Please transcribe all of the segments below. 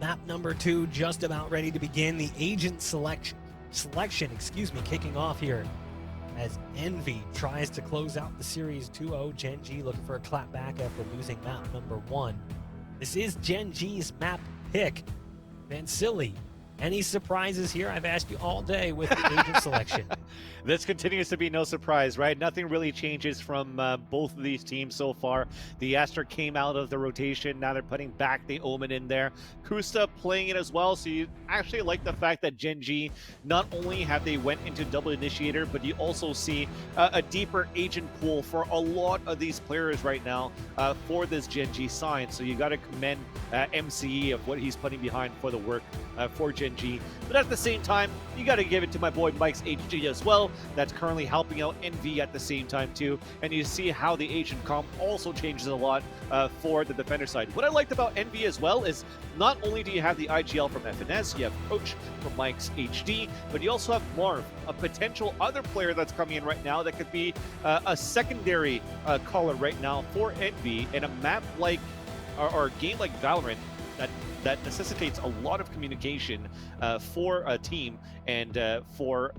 Map number 2 just about ready to begin. The agent selection, kicking off here as Envy tries to close out the series 2-0. Gen.G looking for a clap back after losing map number 1. This is Gen.G's map pick. Van Silly, any surprises here? I've asked you all day with the agent selection. This continues to be no surprise, right? Nothing really changes from both of these teams so far. The Astra came out of the rotation. Now they're putting back the Omen in there. Kusta playing it as well. So you actually like the fact that Gen.G, not only have they went into double initiator, but you also see a deeper agent pool for a lot of these players right now for this Gen.G side. So you got to commend MCE of what he's putting behind for the work for Gen.G. But at the same time, you got to give it to my boy Mike's HG as well. That's currently helping out Envy at the same time too. And you see how the agent comp also changes a lot for the defender side. What I liked about Envy as well is not only do you have the IGL from FNS, you have Coach from Mike's HD, but you also have Marv, a potential other player that's coming in right now that could be a secondary caller right now for Envy in a map like, or a game like Valorant that necessitates a lot of communication for a team, and for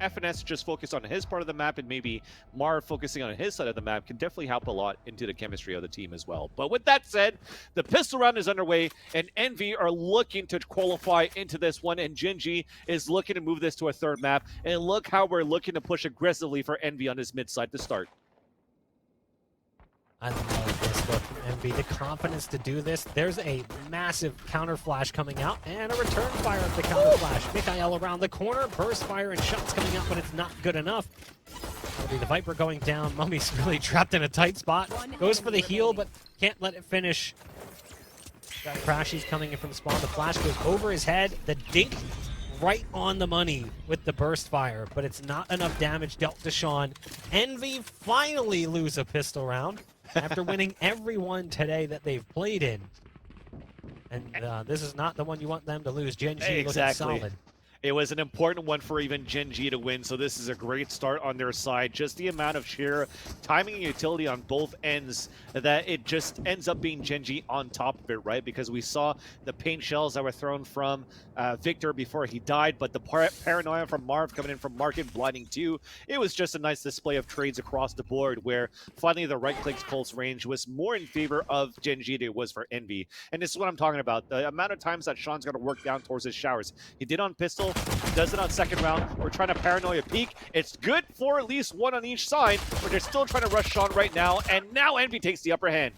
FNS just focus on his part of the map, and maybe Marv focusing on his side of the map can definitely help a lot into the chemistry of the team as well. But with that said, the pistol round is underway, and Envy are looking to qualify into this one, and Gen.G is looking to move this to a third map. And look how we're looking to push aggressively for Envy on this mid side to start. I love this look from Envy. The confidence to do this. There's a massive counter flash coming out and a return fire of the counter flash. Mikhail around the corner, burst fire and shots coming out, but it's not good enough. That'll be the Viper going down. Mummy's really trapped in a tight spot. Goes for the heal, but can't let it finish. Got Crashy's coming in from spawn. The flash goes over his head. The dink right on the money with the burst fire, but it's not enough damage dealt to Sean. Envy finally lose a pistol round after winning every one today that they've played in. And this is not the one you want them to lose. Gen.G looking solid. It was an important one for even Gen.G to win, so this is a great start on their side. Just the amount of sheer timing and utility on both ends that it just ends up being Gen.G on top of it, right? Because we saw the paint shells that were thrown from Victor before he died, but the paranoia from Marv coming in from Market, blinding too. It was just a nice display of trades across the board where finally the right-click's pulse range was more in favor of Gen.G than it was for Envy. And this is what I'm talking about. The amount of times that Sean's got to work down towards his showers. He did on pistol, does it on second round. We're trying to paranoia peak. It's good for at least one on each side, but they're still trying to rush Sean right now, and now Envy takes the upper hand.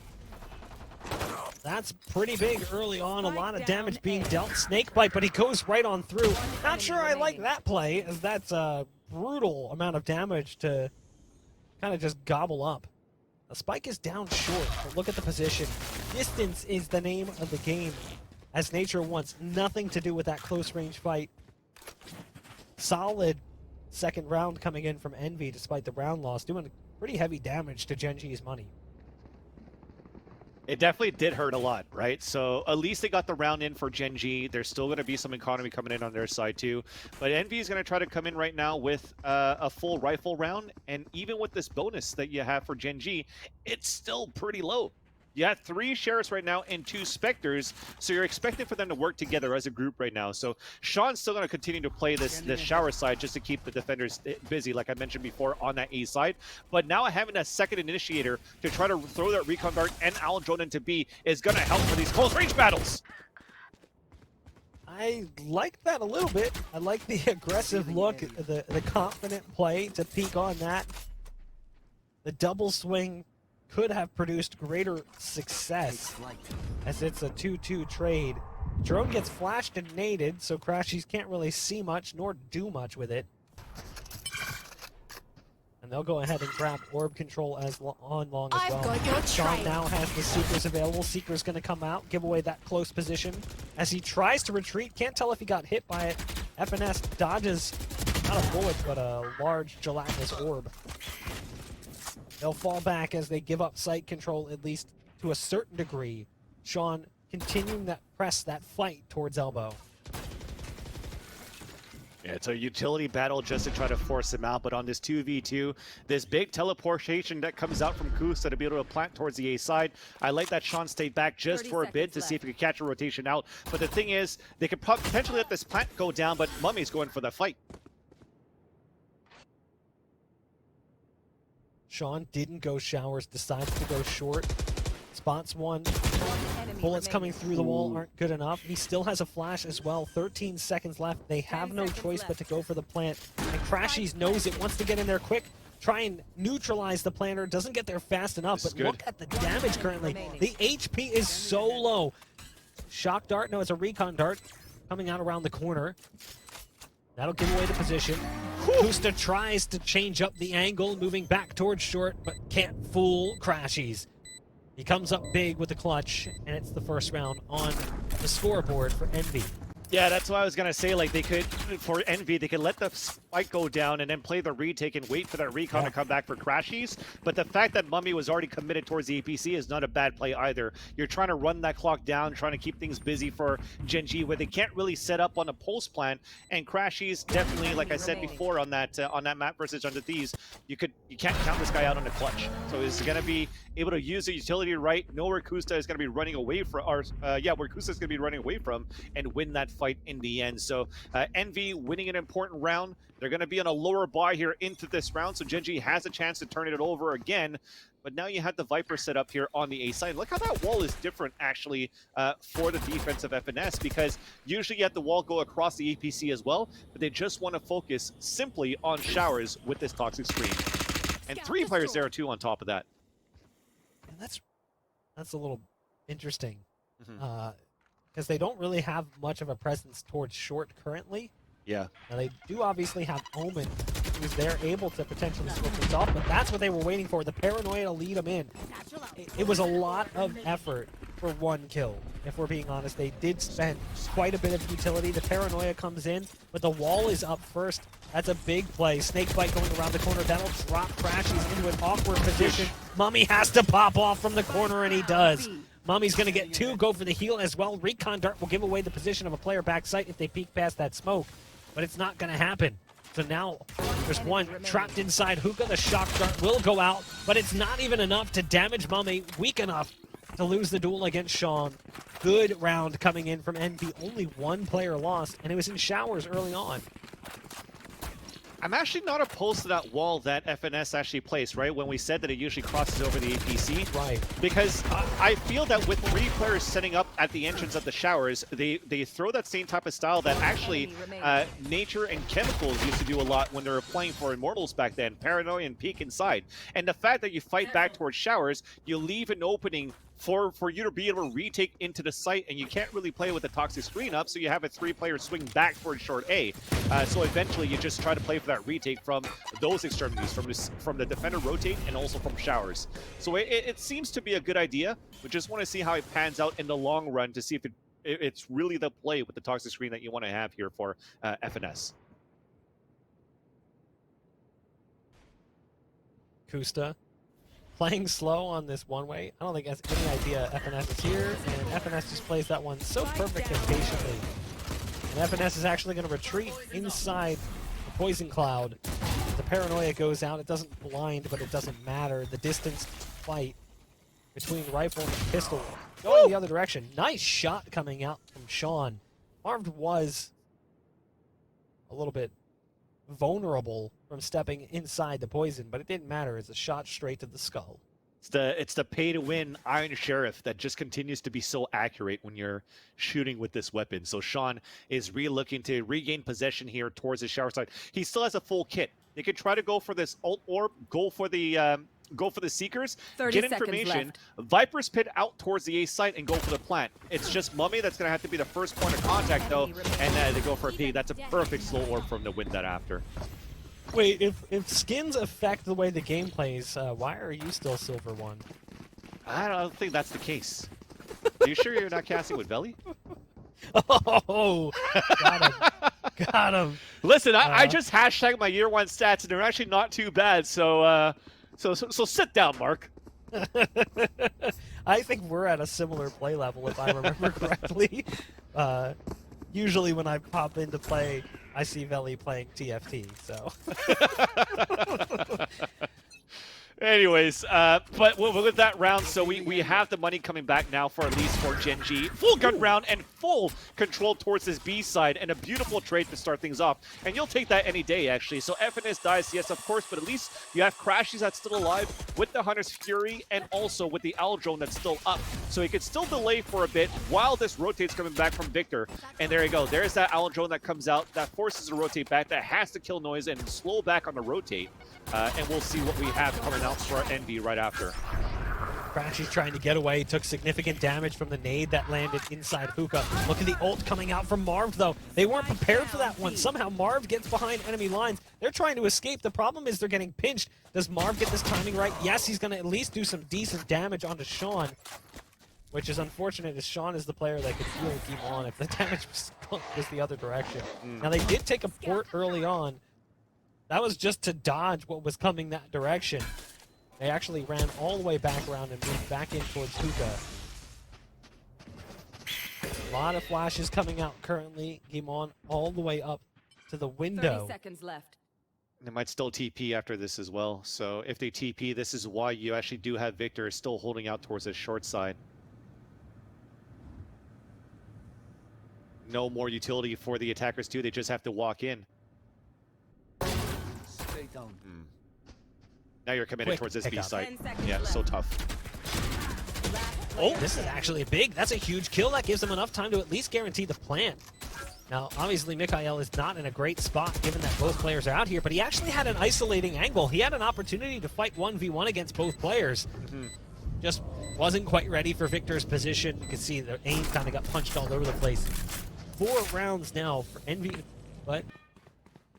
That's pretty big early on. A lot of damage being dealt. Snakebite, but he goes right on through. Not sure I like that play, as that's a brutal amount of damage to kind of just gobble up. The spike is down short, but look at the position. Distance is the name of the game, as Nature wants nothing to do with that close range fight. Solid second round coming in from Envy despite the round loss, doing pretty heavy damage to Gen.G's money. It definitely did hurt a lot, right? So at least they got the round in for Gen.G. There's still going to be some economy coming in on their side too. But Envy is going to try to come in right now with a full rifle round. And even with this bonus that you have for Gen.G, it's still pretty low. You have 3 Sheriffs right now and 2 Spectres, so you're expecting for them to work together as a group right now. So Sean's still going to continue to play this shower side just to keep the defenders busy, like I mentioned before, on that A side. But now having a second initiator to try to throw that recon dart and owl drone into B is going to help for these close range battles. I like that a little bit. I like the aggressive look, the confident play to peek on that. The double swing could have produced greater success, as it's a 2-2 trade. Drone gets flashed and naded, so Crashies can't really see much nor do much with it. And they'll go ahead and grab orb control as on long as well. Sean now has the Seekers available. Seeker's going to come out, give away that close position. As he tries to retreat, can't tell if he got hit by it. FNS dodges, not a bullet, but a large gelatinous orb. They'll fall back as they give up site control, at least to a certain degree. Sean continuing that press, that fight towards elbow. Yeah, it's a utility battle just to try to force him out, but on this 2v2, this big teleportation that comes out from Kusa to be able to plant towards the A side. I like that Sean stayed back just for a bit to see if he could catch a rotation out, but the thing is, they could potentially let this plant go down, but Mummy's going for the fight. Sean didn't go showers, decides to go short. Spots one. Bullets coming through the wall aren't good enough. He still has a flash as well. 13 seconds left. They have no choice but to go for the plant. And Crashies knows it, wants to get in there quick. Try and neutralize the planter. Doesn't get there fast enough, but look at the damage currently. The HP is so low. Shock dart, no, it's a recon dart coming out around the corner. That'll give away the position. Kusta tries to change up the angle, moving back towards short, but can't fool Crashies. He comes up big with the clutch, and it's the first round on the scoreboard for Envy. Yeah, that's what I was going to say. Like, they could, for Envy, they could let the spike go down and then play the retake and wait for that recon to come back for Crashies. But the fact that Mummy was already committed towards the APC is not a bad play either. You're trying to run that clock down, trying to keep things busy for Gen.G, where they can't really set up on a post plan. And Crashies definitely, like I said before on that map versus Under Thieves, you can't count this guy out on the clutch. So he's going to be able to use the utility right, know where Kusta is going to be running away from, where Kusta is going to be running away from, and win that fight in the end. So Envy winning an important round. They're going to be on a lower buy here into this round, so Gen.G has a chance to turn it over again. But now you have the Viper set up here on the A side. Look how that wall is different, actually, for the defense of FNS, because usually you have the wall go across the APC as well, but they just want to focus simply on showers with this toxic screen. And 3 players there, too, on top of that. And that's a little interesting. Because they don't really have much of a presence towards short currently. Yeah. Now they do obviously have Omen, who's there able to potentially switch this off, but that's what they were waiting for, the paranoia to lead them in. It was a lot of effort for 1 kill, if we're being honest. They did spend quite a bit of utility. The paranoia comes in, but the wall is up first. That's a big play. Snakebite going around the corner. That'll drop Crashies into an awkward position. Mummy has to pop off from the corner, and he does. Mummy's going to get 2, go for the heal as well. Recon Dart will give away the position of a player backside if they peek past that smoke, but it's not going to happen. So now there's 1 trapped inside Hookah. The Shock Dart will go out, but it's not even enough to damage Mummy, weak enough to lose the duel against Sean. Good round coming in from Envy. Only 1 player lost, and it was in showers early on. I'm actually not opposed to that wall that FNS actually placed, right? When we said that it usually crosses over the APC. Right. Because I feel that with 3 players setting up at the entrance of the showers, they throw that same type of style that actually Nature and Chemicals used to do a lot when they were playing for Immortals back then. Paranoia and peek inside. And the fact that you fight back towards showers, you leave an opening for you to be able to retake into the site, and you can't really play with the toxic screen up, so you have a 3-player swing back towards short A. So eventually you just try to play for that retake from those extremities, from the defender rotate and also from showers. So it seems to be a good idea. We just want to see how it pans out in the long run to see if it's really the play with the toxic screen that you want to have here for FNS. Kusta playing slow on this one-way. I don't think has any idea FNS is here, and FNS just plays that one so perfect and patiently. And FNS is actually going to retreat inside the Poison Cloud. The paranoia goes out. It doesn't blind, but it doesn't matter. The distance fight between rifle and pistol going the other direction. Nice shot coming out from Sean. Armed was a little bit vulnerable from stepping inside the poison, but it didn't matter. It's a shot straight to the skull. It's the pay-to-win Iron Sheriff that just continues to be so accurate when you're shooting with this weapon. So Sean is looking to regain possession here towards the shower side. He still has a full kit. They could try to go for this ult orb, go for the Seekers, get information, Viper's Pit out towards the A site, and go for the plant. It's just Mummy that's going to have to be the first point of contact, though, and they go for a P. That's a perfect slow orb for him to win that after. Wait, if skins affect the way the game plays, why are you still Silver 1? I don't think that's the case. Are you sure you're not casting with Belly? Oh, got him. Got him. Listen, I just hashtagged my year 1 stats, and they're actually not too bad, so sit down, Mark. I think we're at a similar play level, if I remember correctly. Usually when I pop into play, I see Veli playing TFT, so. Anyways, but with that round, so we have the money coming back now for at least for Gen.G. Full gun round and full control towards his B side, and a beautiful trade to start things off. And you'll take that any day, actually. So FNS dies, yes, of course, but at least you have Crashies that's still alive with the Hunter's Fury and also with the Owl Drone that's still up. So he could still delay for a bit while this rotates coming back from Victor. And there you go. There's that Owl Drone that comes out that forces a rotate back, that has to kill noise and slow back on the rotate. And we'll see what we have coming out for Envy right after. Crashy's trying to get away, took significant damage from the nade that landed inside Hookah. Look at the ult coming out from Marv, though. They weren't prepared for that one. Somehow Marv gets behind enemy lines. They're trying to escape. The problem is they're getting pinched. Does Marv get this timing right? Yes, he's going to at least do some decent damage onto Sean, which is unfortunate, as Sean is the player that could heal Game On if the damage was the other direction. Now, they did take a port early on. That was just to dodge what was coming that direction. They actually ran all the way back around and moved back in towards Hookah. A lot of flashes coming out currently. Game On all the way up to the window. 30 seconds left. They might still TP after this as well. So if they TP, this is why you actually do have Victor still holding out towards his short side. No more utility for the attackers too. They just have to walk in. Now you're committed towards this B site. Yeah, so tough. Oh, this is actually big. That's a huge kill. That gives them enough time to at least guarantee the plant. Now, obviously, Mikhail is not in a great spot given that both players are out here, but he actually had an isolating angle. He had an opportunity to fight 1v1 against both players. Just wasn't quite ready for Victor's position. You can see the aim kind of got punched all over the place. 4 rounds now for Envy, but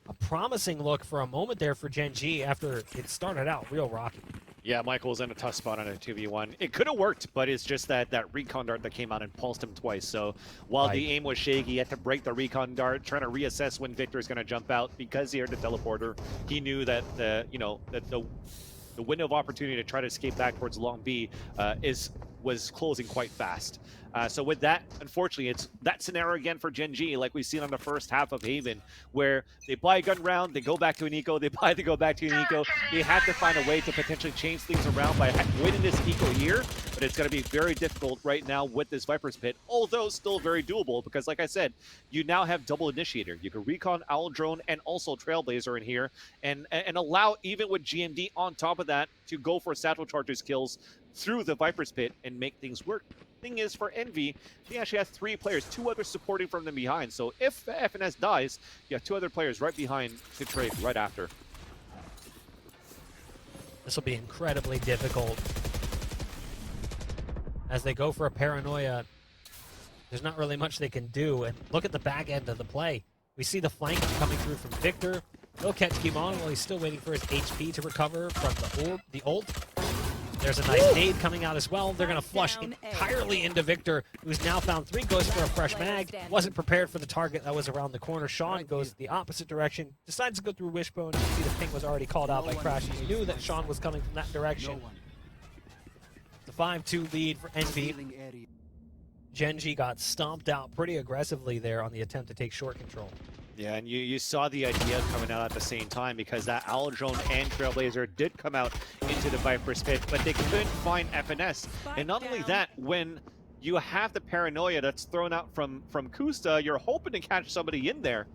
a promising look for a moment there for Gen.G after it started out real rocky. Yeah, Michael's in a tough spot on a 2v1. It could have worked, but it's just that recon dart that came out and pulsed him twice. So while the aim was shaky, he had to break the recon dart, trying to reassess when Victor's going to jump out. Because he heard the teleporter, he knew that the window of opportunity to try to escape back towards long B was closing quite fast. So with that, unfortunately, it's that scenario again for Gen.G, like we've seen on the first half of Haven, where they buy a gun round, they go back to an eco, they go back to an eco. They have to find a way to potentially change things around by winning this eco here, but it's going to be very difficult right now with this Viper's Pit, although still very doable, because like I said, you now have double initiator. You can recon Owl Drone and also Trailblazer in here, and allow, even with GMD on top of that, to go for Satchel Charges kills through the Viper's Pit and make things work. Thing is, for Envy, he actually has 3 players, 2 others supporting from them behind. So if FNS dies, you have 2 other players right behind to trade right after. This will be incredibly difficult. As they go for a paranoia, there's not really much they can do. And look at the back end of the play. We see the flank coming through from Victor. He'll catch Kimon while he's still waiting for his HP to recover from the ult. There's a nice nade coming out as well. They're going to flush entirely into Victor, who's now found 3 ghosts for a fresh mag. Wasn't prepared for the target that was around the corner. Sean goes the opposite direction, decides to go through Wishbone. You see the ping was already called out by Crash. He knew that Sean was coming from that direction. The 5-2 lead for Envy. Gen.G got stomped out pretty aggressively there on the attempt to take short control. Yeah, and you saw the idea coming out at the same time, because that Owl Drone and Trailblazer did come out into the Viper's Pit, but they couldn't find FNS. And not only that, when you have the paranoia that's thrown out from Kusta, you're hoping to catch somebody in there,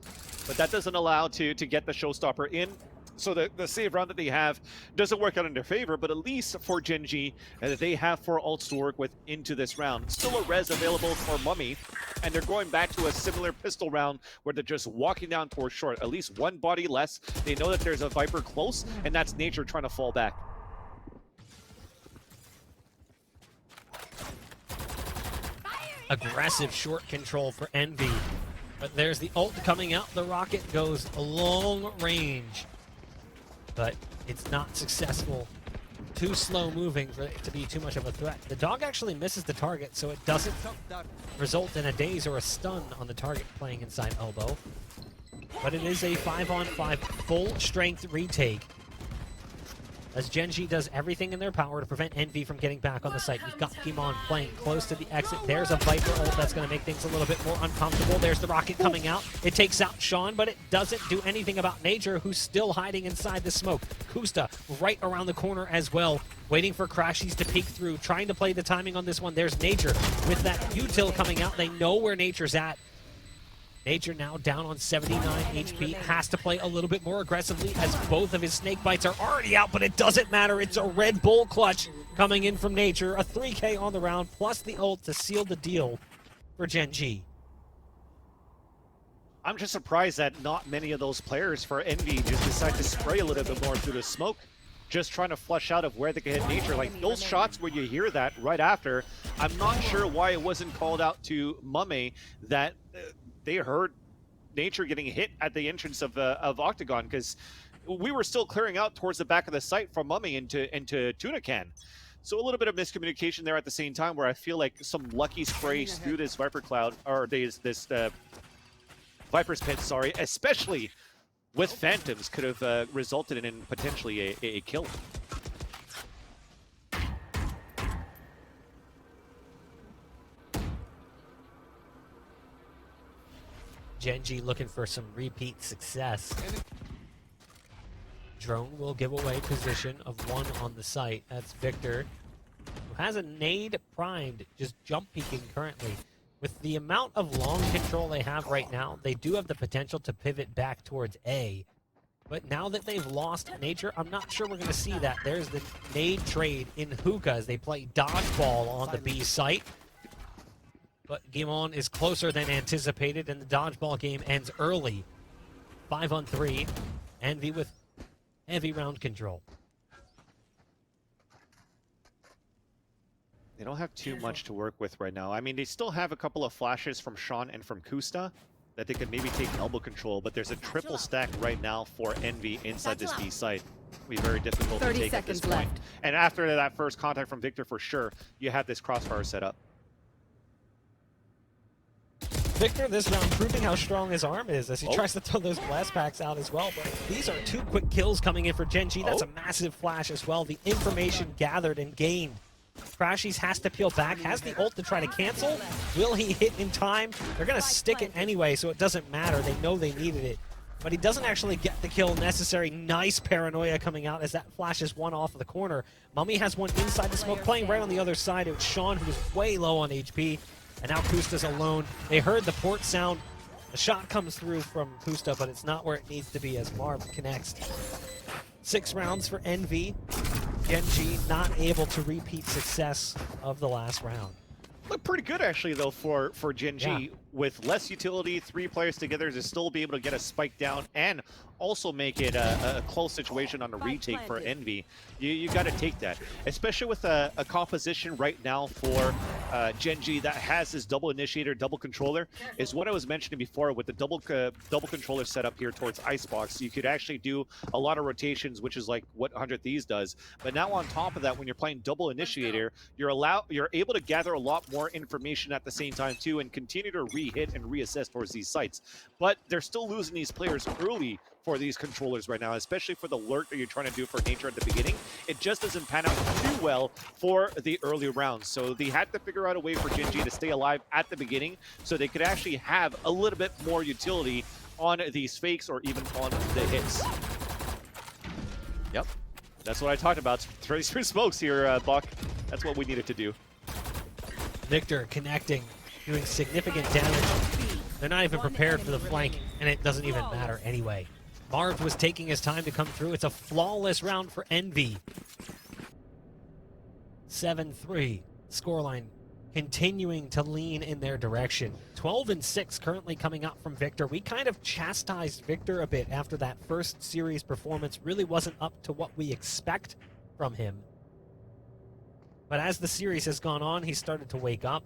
but that doesn't allow to get the showstopper in. So the save round that they have doesn't work out in their favor, but at least for Gen.G, they have 4 ults to work with into this round. Still a res available for Mummy, and they're going back to a similar pistol round where they're just walking down towards short. At least 1 body less. They know that there's a Viper close, and that's Nature trying to fall back. Aggressive short control for Envy. But there's the ult coming out. The rocket goes a long range, but it's not successful. Too slow moving for it to be too much of a threat. The dog actually misses the target, so it doesn't result in a daze or a stun on the target playing inside elbow. But it is a 5-on-5 full strength retake. as Gen.G does everything in their power to prevent Envy from getting back on the site. You've got GEN.G playing close to the exit. There's a Viper ult that's going to make things a little bit more uncomfortable. There's the rocket coming out. It takes out Sean, but it doesn't do anything about Nature, who's still hiding inside the smoke. Kusta right around the corner as well, waiting for Crashies to peek through, trying to play the timing on this one. There's Nature with that util coming out. They know where Nature's at. Nature now down on 79 HP, has to play a little bit more aggressively as both of his snake bites are already out, but it doesn't matter. It's a Red Bull clutch coming in from Nature. A 3K on the round, plus the ult to seal the deal for Gen.G. I'm just surprised that not many of those players for Envy just decide to spray a little bit more through the smoke, just trying to flush out of where they can hit Nature. Like those shots where you hear that right after, I'm not sure why it wasn't called out to Mummy that they heard Nature getting hit at the entrance of Octagon, because we were still clearing out towards the back of the site from Mummy into Tuna Can. So a little bit of miscommunication there at the same time, where I feel like some lucky sprays through this Viper Cloud, or this Viper's Pit, sorry, especially with Phantoms, could have resulted in potentially a kill. Gen.G looking for some repeat success. Drone will give away position of one on the site. That's Victor, who has a nade primed, just jump peeking currently. With the amount of long control they have right now, they do have the potential to pivot back towards A. But now that they've lost Nature, I'm not sure we're going to see that. There's the nade trade in Hookah as they play dodgeball on the B site. But GEN.G is closer than anticipated, and the dodgeball game ends early. 5-on-3. Envy with heavy round control. They don't have too much to work with right now. I mean, they still have a couple of flashes from Sean and from Kusta that they could maybe take elbow control, but there's a triple stack right now for Envy inside this B site. It'll be very difficult to take at this point. And after that first contact from Victor, for sure, you have this crossfire set up. Victor this round proving how strong his arm is as he tries to throw those blast packs out as well. But these are two quick kills coming in for Gen.G. That's a massive flash as well. The information gathered and gained. Crashies has to peel back, has the ult to try to cancel. Will he hit in time? They're going to stick it anyway, so it doesn't matter. They know they needed it. But he doesn't actually get the kill necessary. Nice paranoia coming out as that flashes one off of the corner. Mummy has one inside the smoke, playing right on the other side. It was Sean, who was way low on HP. And now Kusta's alone. They heard the port sound. The shot comes through from Kusta, but it's not where it needs to be as Marv connects. 6 rounds for Envy. Gen.G not able to repeat success of the last round. Look pretty good, actually, though, for Gen.G. Yeah. With less utility, 3 players together to still be able to get a spike down and also make it a close situation on a retake for Envy. You got to take that, especially with a composition right now for Gen.G that has this double initiator, double controller, is what I was mentioning before with the double controller setup here towards Icebox. You could actually do a lot of rotations, which is like what 100 Thieves does. But now on top of that, when you're playing double initiator, you're able to gather a lot more information at the same time too, and continue to re-hit and reassess towards these sites. But they're still losing these players early for these controllers right now, especially for the lurk that you're trying to do for Nature at the beginning. It just doesn't pan out too well for the early rounds. So they had to figure out a way for Gen.G to stay alive at the beginning so they could actually have a little bit more utility on these fakes or even on the hits. Yep, that's what I talked about. Throw through smokes here, Buck. That's what we needed to do. Victor connecting, doing significant damage. They're not even prepared for the flank, and it doesn't even matter anyway. Marv was taking his time to come through. It's a flawless round for Envy. 7-3 scoreline, continuing to lean in their direction. 12-6 currently coming up from Victor. We kind of chastised Victor a bit after that first series performance. Really wasn't up to what we expect from him. But as the series has gone on, he started to wake up.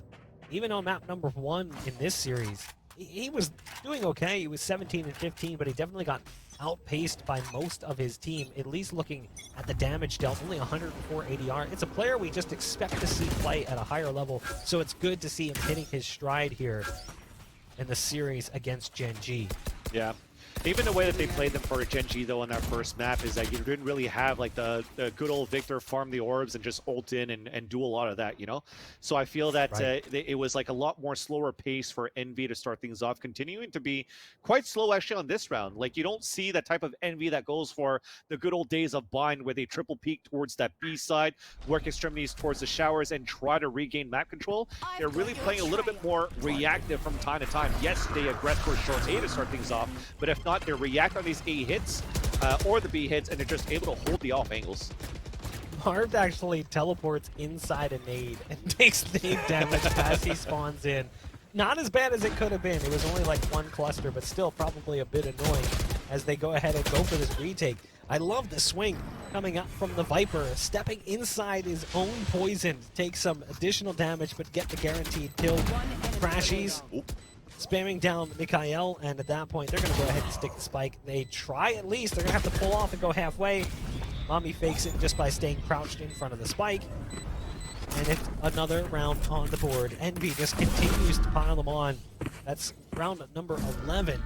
Even on map number 1 in this series, he was doing okay. He was 17-15, but he definitely got outpaced by most of his team, at least looking at the damage dealt. Only 104 ADR. It's a player we just expect to see play at a higher level, so it's good to see him hitting his stride here in the series against Gen.G. Yeah. Even the way that they played them for Gen.G though on that first map is that you didn't really have like the good old Victor farm the orbs and just ult in and do a lot of that, you know? So I feel that it was like a lot more slower pace for Envy to start things off, continuing to be quite slow actually on this round. Like you don't see that type of Envy that goes for the good old days of Bind where they triple peak towards that B side, work extremities towards the showers and try to regain map control. They're really playing a little bit more reactive from time to time. Yes, they aggress for a short A to start things off, but if not, they react on these A hits or the B hits, and they're just able to hold the off angles. Marv actually teleports inside a nade and takes nade damage as he spawns in. Not as bad as it could have been. It was only like one cluster, but still probably a bit annoying as they go ahead and go for this retake. I love the swing coming up from the Viper, stepping inside his own poison to take some additional damage, but get the guaranteed kill. Crashies, spamming down Mikhail, and at that point, they're going to go ahead and stick the spike. They try at least. They're going to have to pull off and go halfway. Mommy fakes it just by staying crouched in front of the spike. And it's another round on the board. Envy just continues to pile them on. That's round number 11.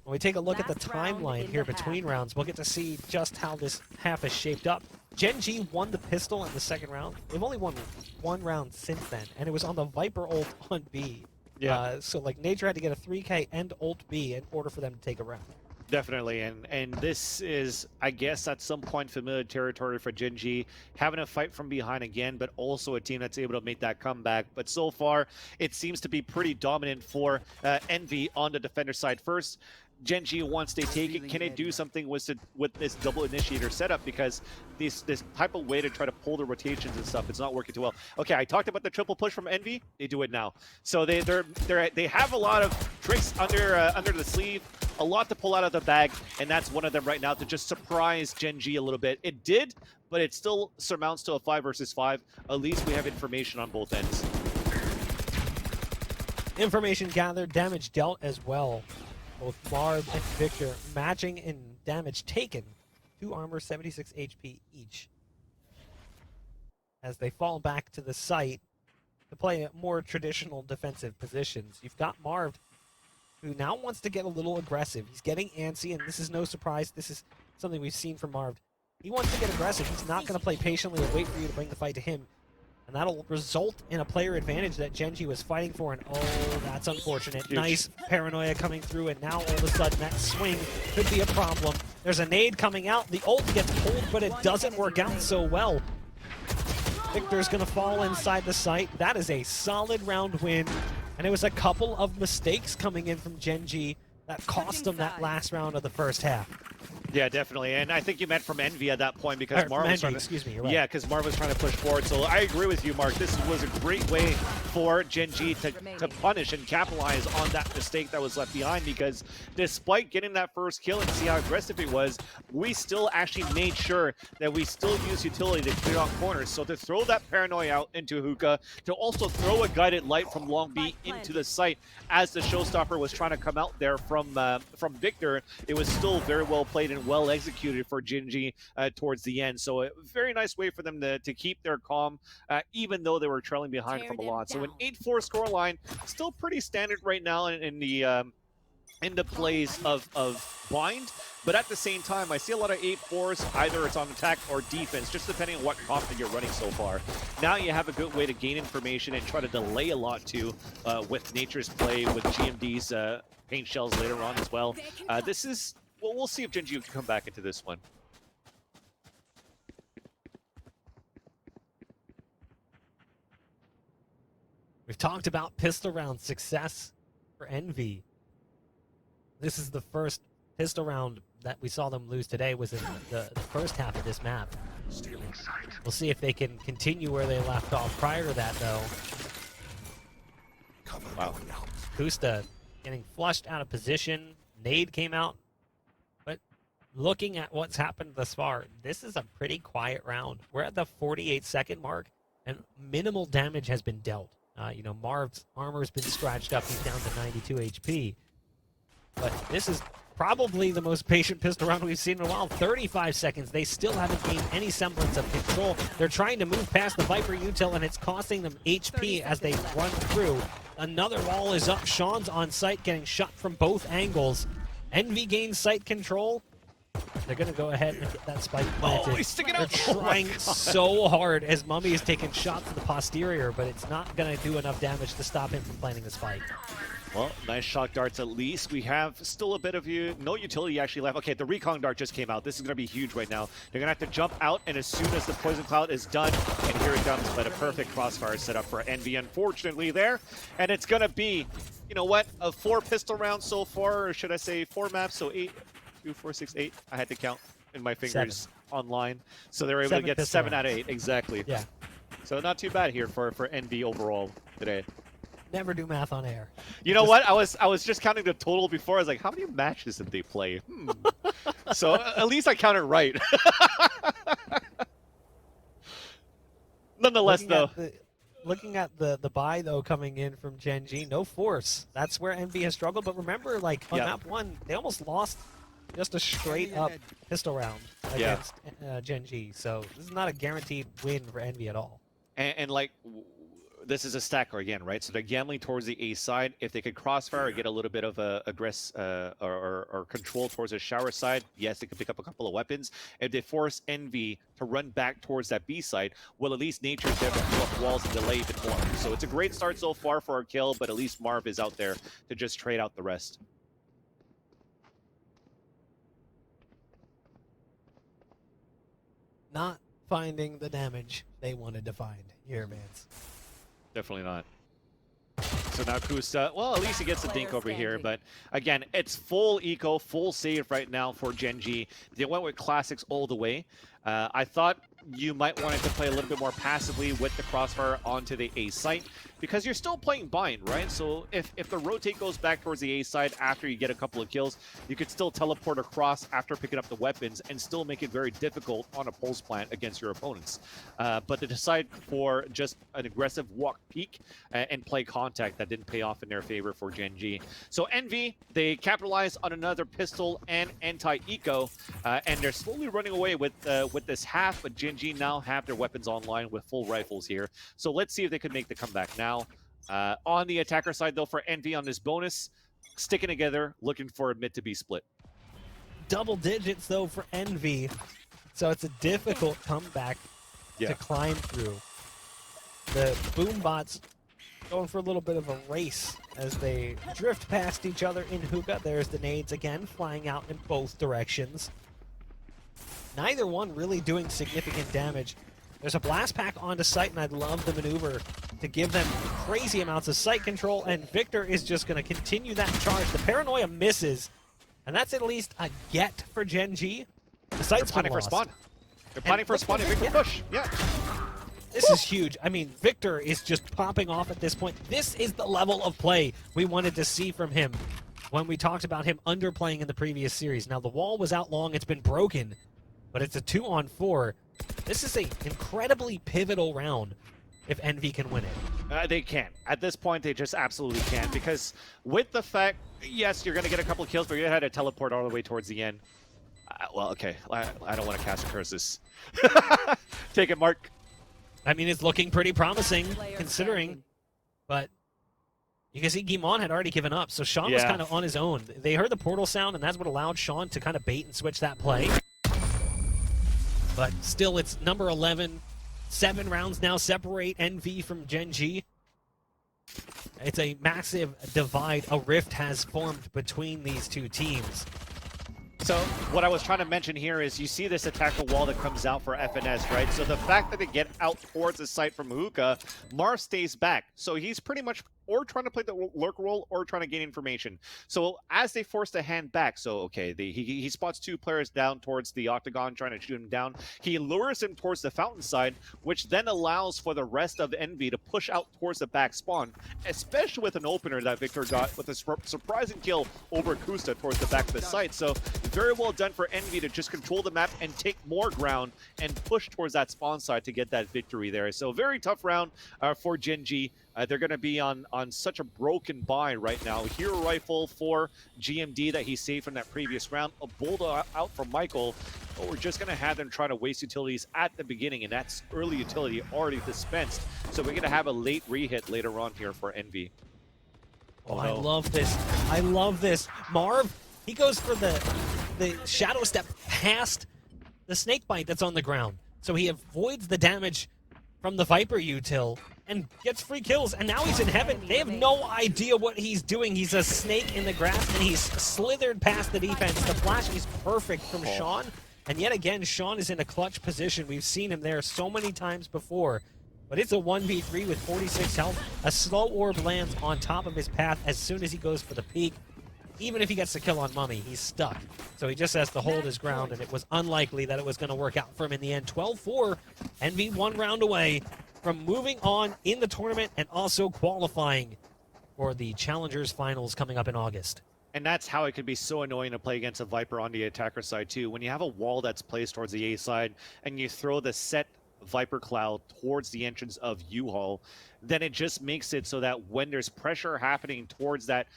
When we take a look at the timeline here between rounds, we'll get to see just how this half is shaped up. Gen.G won the pistol in the second round. They've only won one round since then, and it was on the Viper ult on B. Yeah. So like Nature had to get a 3K and ult B in order for them to take a round. Definitely, and this is, I guess, at some point familiar territory for Gen.G, having a fight from behind again, but also a team that's able to make that comeback. But so far, it seems to be pretty dominant for Envy on the defender side first. Gen.G, once they take it, can they do something with this double initiator setup? Because this type of way to try to pull the rotations and stuff, it's not working too well. Okay, I talked about the triple push from Envy. They do it now. So they have a lot of tricks under the sleeve, a lot to pull out of the bag, and that's one of them right now to just surprise Gen.G a little bit. It did, but it still surmounts to a 5 versus 5. At least we have information on both ends. Information gathered, damage dealt as well. Both Marv and Victor matching in damage taken. 2 armor, 76 HP each. As they fall back to the site to play more traditional defensive positions. You've got Marv, who now wants to get a little aggressive. He's getting antsy, and this is no surprise. This is something we've seen from Marv. He wants to get aggressive. He's not going to play patiently and wait for you to bring the fight to him. And that'll result in a player advantage that Gen.G was fighting for, and oh, that's unfortunate. Huge. Nice paranoia coming through, and now all of a sudden that swing could be a problem. There's a nade coming out. The ult gets pulled, but it doesn't work out so well. Victor's going to fall inside the site. That is a solid round win, and it was a couple of mistakes coming in from Gen.G that cost them that last round of the first half. Yeah, definitely, and I think you meant from Envy at that point because Marv was trying to, excuse me, you're right. Yeah, because Marv was trying to push forward. So I agree with you, Mark. This was a great way for Gen.G to punish and capitalize on that mistake that was left behind. Because despite getting that first kill and see how aggressive it was, we still actually made sure that we still used utility to clear out corners. So to throw that paranoia out into Hookah, to also throw a guided light from Long B into the site as the showstopper was trying to come out there from Victor, it was still very well played and well executed for Gen.G towards the end. So a very nice way for them to keep their calm, even though they were trailing behind from a lot. So an 8-4 scoreline, still pretty standard right now in the plays of Bind. But at the same time, I see a lot of 8-4s, either it's on attack or defense, just depending on what comp that you're running so far. Now you have a good way to gain information and try to delay a lot too with Nature's play, with GMD's paint shells later on as well. This is, well, we'll see if Gen.G can come back into this one. We've talked about pistol round success for Envy. This is the first pistol round that we saw them lose today, was in the first half of this map. We'll see if they can continue where they left off prior to that, though. Wow. Kusta getting flushed out of position. Nade came out. But looking at what's happened thus far, this is a pretty quiet round. We're at the 48-second mark, and minimal damage has been dealt. You know, Marv's armor's been scratched up. He's down to 92 HP. But this is probably the most patient pistol round we've seen in a while. 35 seconds. They still haven't gained any semblance of control. They're trying to move past the Viper util, and it's costing them HP as they run through. Another wall is up. Sean's on site getting shot from both angles. NV gains site control. They're going to go ahead and get that spike planted. Oh, he's sticking out. They're trying so hard as Mummy is taking shots to the posterior, but it's not going to do enough damage to stop him from planting the spike. Well, nice shock darts at least. We have still a bit of no utility actually left. Okay, the recon dart just came out. This is going to be huge right now. They're going to have to jump out, and as soon as the poison cloud is done, and here it comes, but a perfect crossfire set up for NV, unfortunately, there. And it's going to be, you know what, a 4 pistol round so far, or should I say 4 maps, so 8, 2, 4, 6, 8. I had to count in my fingers online. So they were able to get 7 out of 8, exactly. Yeah. So not too bad here for NV overall today. Never do math on air. You know what? I was just counting the total before. I was like, how many matches did they play? So at least I counted right. Nonetheless, looking at the buy though coming in from Gen.G, no force. That's where NV has struggled. But remember, like on map 1, they almost lost just a straight up pistol round against Gen.G. So this is not a guaranteed win for NV at all. And like, this is a stacker again, right? So they're gambling towards the A side. If they could crossfire or get a little bit of aggress or control towards the shower side, yes, they could pick up a couple of weapons. If they force NV to run back towards that B side, well, at least Nature's there to pull up walls and delay even more. So it's a great start so far for our kill, but at least Marv is out there to just trade out the rest. Not finding the damage they wanted to find here, Vance. Definitely not. So now Kusta, well, at least he gets a dink over here, but again, it's full eco, full save right now for Gen.G. They went with classics all the way. I thought you might want to play a little bit more passively with the crossfire onto the A site, because you're still playing bind, right? So if the rotate goes back towards the A side after you get a couple of kills, you could still teleport across after picking up the weapons and still make it very difficult on a pulse plant against your opponents. But to decide for just an aggressive walk peek and play contact, that didn't pay off in their favor for Gen.G. So NV, they capitalized on another pistol and anti-eco, and they're slowly running away with this half, but Gen.G now have their weapons online with full rifles here. So let's see if they can make the comeback now. On the attacker side, though, for NV on this bonus, sticking together, looking for a mid to be split. Double digits, though, for NV. So it's a difficult comeback to climb through. The boom bots going for a little bit of a race as they drift past each other in hookah. There's the nades again, flying out in both directions. Neither one really doing significant damage. There's a blast pack onto site, and I'd love the maneuver to give them crazy amounts of site control, and Victor is just going to continue that charge. The paranoia misses, and that's at least a get for Gen.G. The site's planning for a spawn. They're planning for a spawn and Victor push. Yeah. This is huge. I mean, Victor is just popping off at this point. This is the level of play we wanted to see from him when we talked about him underplaying in the previous series. Now, the wall was out long. It's been broken, but it's a 2-on-4. This is an incredibly pivotal round if NV can win it. They can. At this point, they just absolutely can, because with the fact, yes, you're going to get a couple of kills, but you're going to have to teleport all the way towards the end. Well, okay. I don't want to cast curses. Take it, Mark. I mean, it's looking pretty promising, considering, but you can see Guimon had already given up, so Sean was kind of on his own. They heard the portal sound, and that's what allowed Sean to kind of bait and switch that play. But still, it's number 11. 7 rounds now separate NV from Gen.G. It's a massive divide. A rift has formed between these two teams. So what I was trying to mention here is you see this attacker wall that comes out for FNS, right? So the fact that they get out towards the site from hookah, Mar stays back. So he's pretty much or trying to play the lurk role or trying to gain information. So as they force the hand back, so okay, he spots 2 players down towards the octagon trying to shoot him down. He lures him towards the fountain side, which then allows for the rest of the NV to push out towards the back spawn, especially with an opener that Victor got with a surprising kill over Kusta towards the back of the site. So very well done for NV to just control the map and take more ground and push towards that spawn side to get that victory there. So very tough round for Gen.G. They're going to be on such a broken buy right now. Hero rifle for GMD that he saved from that previous round. A boulder out from Michael. But we're just going to have them try to waste utilities at the beginning, and that's early utility already dispensed. So we're going to have a late re-hit later on here for NV. Oh, I love this. I love this. Marv He goes for the shadow step past the snake bite that's on the ground. So he avoids the damage from the Viper util and gets free kills, and now he's in heaven. They have no idea what he's doing. He's a snake in the grass, and he's slithered past the defense. The flash is perfect from Sean, and yet again, Sean is in a clutch position. We've seen him there so many times before, but it's a 1v3 with 46 health. A slow orb lands on top of his path as soon as he goes for the peek. Even if he gets the kill on Mummy, he's stuck. So he just has to hold his ground, and it was unlikely that it was going to work out for him in the end. 12-4, NV 1 round away from moving on in the tournament and also qualifying for the Challengers Finals coming up in August. And that's how it could be so annoying to play against a Viper on the attacker side too. When you have a wall that's placed towards the A side and you throw the set Viper Cloud towards the entrance of U-Haul, then it just makes it so that when there's pressure happening towards that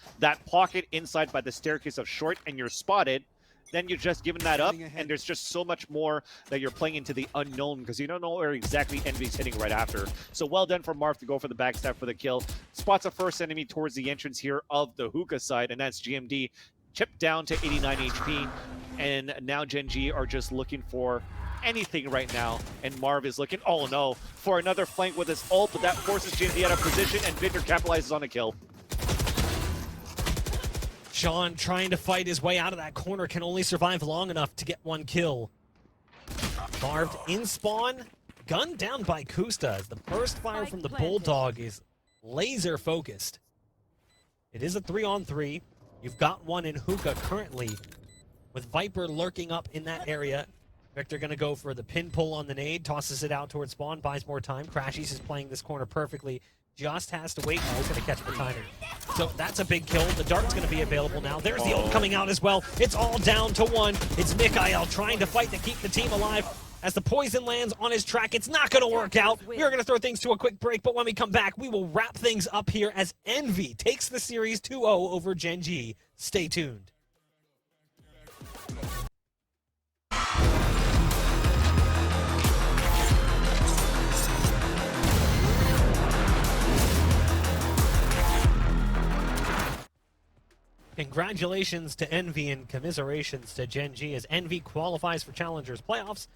pocket inside by the staircase of short and you're spotted, then you're just giving that up, and there's just so much more that you're playing into the unknown because you don't know where exactly Envy's hitting right after. So well done for Marv to go for the backstab for the kill. Spots a first enemy towards the entrance here of the hookah side, and that's GMD, chipped down to 89 HP, and now Gen.G are just looking for anything right now, and Marv is looking, oh no, for another flank with his ult, but that forces GMD out of position, and Victor capitalizes on a kill. Sean trying to fight his way out of that corner, can only survive long enough to get one kill. Marved in spawn, gunned down by Kusta as the burst fire from the Bulldog is laser focused. It is a 3-on-3. You've got one in hookah currently, with Viper lurking up in that area. Victor gonna go for the pin pull on the nade, tosses it out towards spawn, buys more time. Crashies is playing this corner perfectly. Just has to wait. Oh, he's gonna catch the timing. So that's a big kill. The dart's gonna be available now. There's the ult coming out as well. It's all down to one. It's Mikhail trying to fight to keep the team alive. As the poison lands on his track, it's not gonna work out. We are gonna throw things to a quick break, but when we come back, we will wrap things up here as Envy takes the series 2-0 over Gen.G. Stay tuned. Congratulations to Envy and commiserations to Gen.G as Envy qualifies for Challengers playoffs,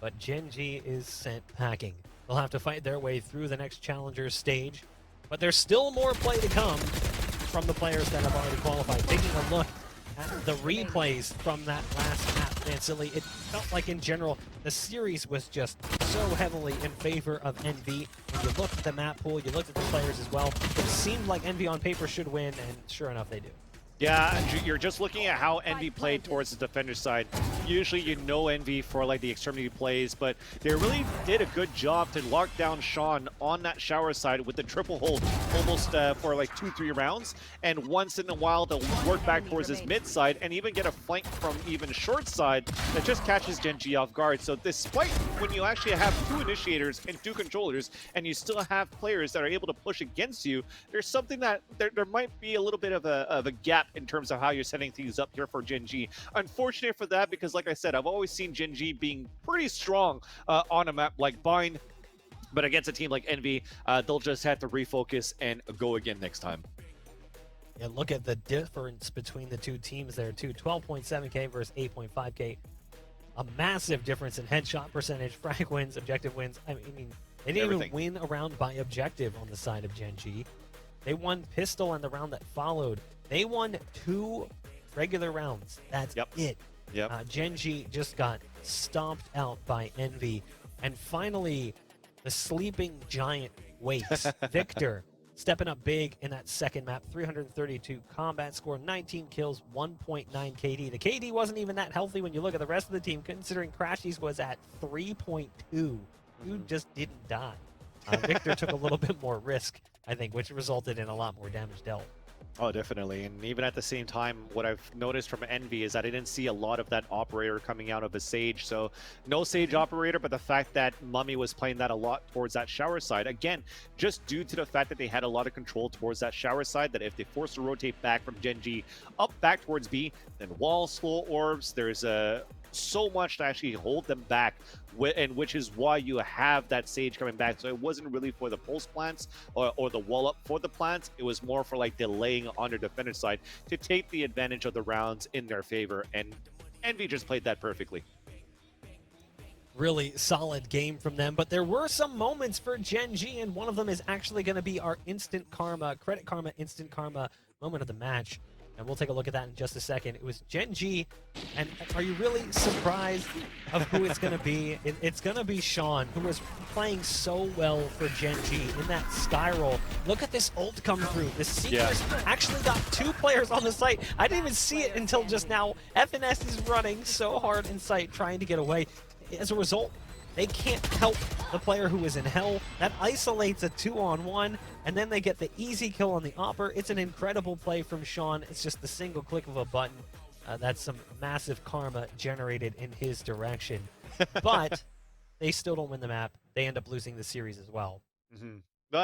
but Gen.G is sent packing. They'll have to fight their way through the next Challengers stage, but there's still more play to come from the players that have already qualified. Taking a look at the replays from that last map, man, silly, it felt like in general the series was just so heavily in favor of Envy. When you looked at the map pool, you looked at the players as well, it seemed like Envy on paper should win, and sure enough they do. Yeah, you're just looking at how Envy played towards the defender side. Usually you know Envy for like the extremity plays, but they really did a good job to lock down Sean on that shower side with the triple hold almost for like 2-3 rounds. And once in a while they'll work back towards his mid side and even get a flank from even short side that just catches Gen.G off guard. So despite when you actually have 2 initiators and 2 controllers and you still have players that are able to push against you, there's something that there might be a little bit of a gap in terms of how you're setting things up here for Gen.G. Unfortunate for that because, like I said, I've always seen Gen.G being pretty strong on a map like Bind, but against a team like Envy, they'll just have to refocus and go again next time. And look at the difference between the two teams there too. 12.7k versus 8.5k. A massive difference in headshot percentage, frag wins, objective wins. I mean, they didn't even win a round by objective on the side of Gen.G. They won pistol in the round that followed. They won 2 regular rounds. That's it. Gen.G just got stomped out by Envy. And finally, the sleeping giant waits. Victor stepping up big in that second map. 332 combat score, 19 kills, 1.9 KD. The KD wasn't even that healthy when you look at the rest of the team, considering Crashies was at 3.2. Dude just didn't die. Victor took a little bit more risk, I think, which resulted in a lot more damage dealt. Oh, definitely. And even at the same time, what I've noticed from Envy is that I didn't see a lot of that operator coming out of a Sage. So no Sage operator, but the fact that Mummy was playing that a lot towards that shower side, again, just due to the fact that they had a lot of control towards that shower side, that if they force to rotate back from Gen.G up back towards B, then walls, slow orbs, there's a so much to actually hold them back, and which is why you have that Sage coming back. So it wasn't really for the pulse plants or the wall up for the plants. It was more for like delaying on their defender's side to take the advantage of the rounds in their favor, and Envy just played that perfectly. Really solid game from them, but there were some moments for Gen.G, and one of them is actually going to be our instant karma, credit karma, instant karma moment of the match. And we'll take a look at that in just a second. It was Gen.G, and are you really surprised of who it's going to be? It's going to be Sean, who was playing so well for Gen.G in that Skyroll. Look at this ult come through. The Seekers actually got 2 players on the site. I didn't even see it until just now. FNS is running so hard in sight, trying to get away. As a result, they can't help the player who is in hell. That isolates a 2-on-1, and then they get the easy kill on the Opper. It's an incredible play from Sean. It's just the single click of a button. That's some massive karma generated in his direction. But they still don't win the map. They end up losing the series as well.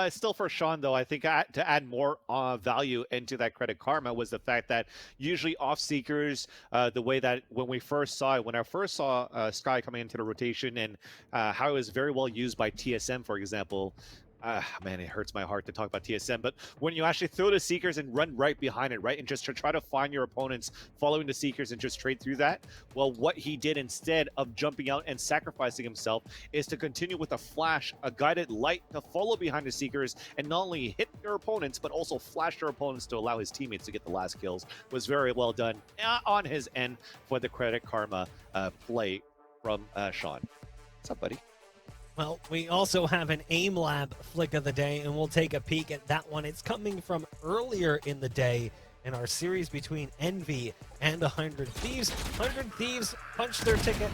Still for Sean, though, I think to add more value into that credit karma was the fact that usually off Seekers, the way that when I first saw Sky coming into the rotation and how it was very well used by TSM, for example. Man, it hurts my heart to talk about TSM, but when you actually throw the Seekers and run right behind it, right, and just to try to find your opponents following the Seekers and just trade through that, well, what he did instead of jumping out and sacrificing himself is to continue with a flash, a guided light to follow behind the Seekers and not only hit their opponents, but also flash their opponents to allow his teammates to get the last kills. Was very well done on his end for the credit karma play from Sean. What's up, buddy? Well, we also have an Aim Lab flick of the day, and we'll take a peek at that one. It's coming from earlier in the day in our series between Envy and 100 Thieves. 100 Thieves punched their ticket,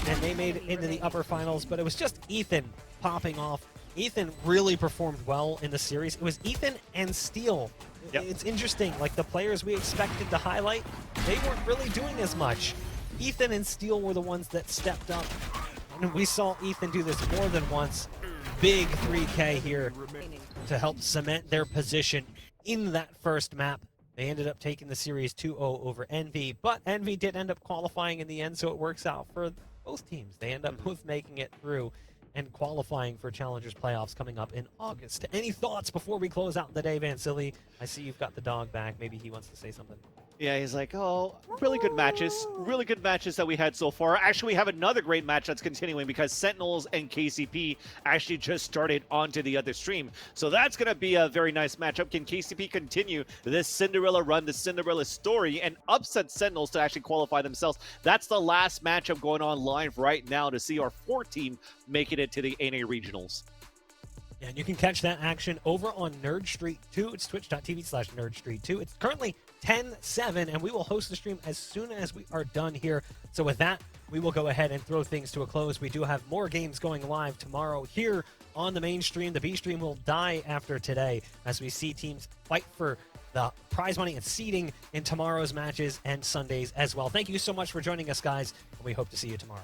and they made it into the upper finals, but it was just Ethan popping off. Ethan really performed well in the series. It was Ethan and Steel. It's interesting, like the players we expected to highlight, they weren't really doing as much. Ethan and Steel were the ones that stepped up. And we saw Ethan do this more than once. Big 3K here to help cement their position in that first map. They ended up taking the series 2-0 over Envy, but Envy did end up qualifying in the end, so it works out for both teams. They end up both making it through and qualifying for Challengers playoffs coming up in August. Any thoughts before we close out the day, Vansili? I see you've got the dog back. Maybe he wants to say something. Yeah, he's like, oh, really good matches that we had so far. Actually, we have another great match that's continuing because Sentinels and KCP actually just started onto the other stream. So that's going to be a very nice matchup. Can KCP continue this Cinderella run, the Cinderella story, and upset Sentinels to actually qualify themselves? That's the last matchup going on live right now to see our 4th team making it to the NA Regionals. And you can catch that action over on Nerd Street 2. It's twitch.tv/Nerd Street 2. It's currently 10-7, and we will host the stream as soon as we are done here. So with that, we will go ahead and throw things to a close. We do have more games going live tomorrow here on the main stream. The B stream will die after today as we see teams fight for the prize money and seeding in tomorrow's matches and Sundays as well. Thank you so much for joining us, guys, and we hope to see you tomorrow.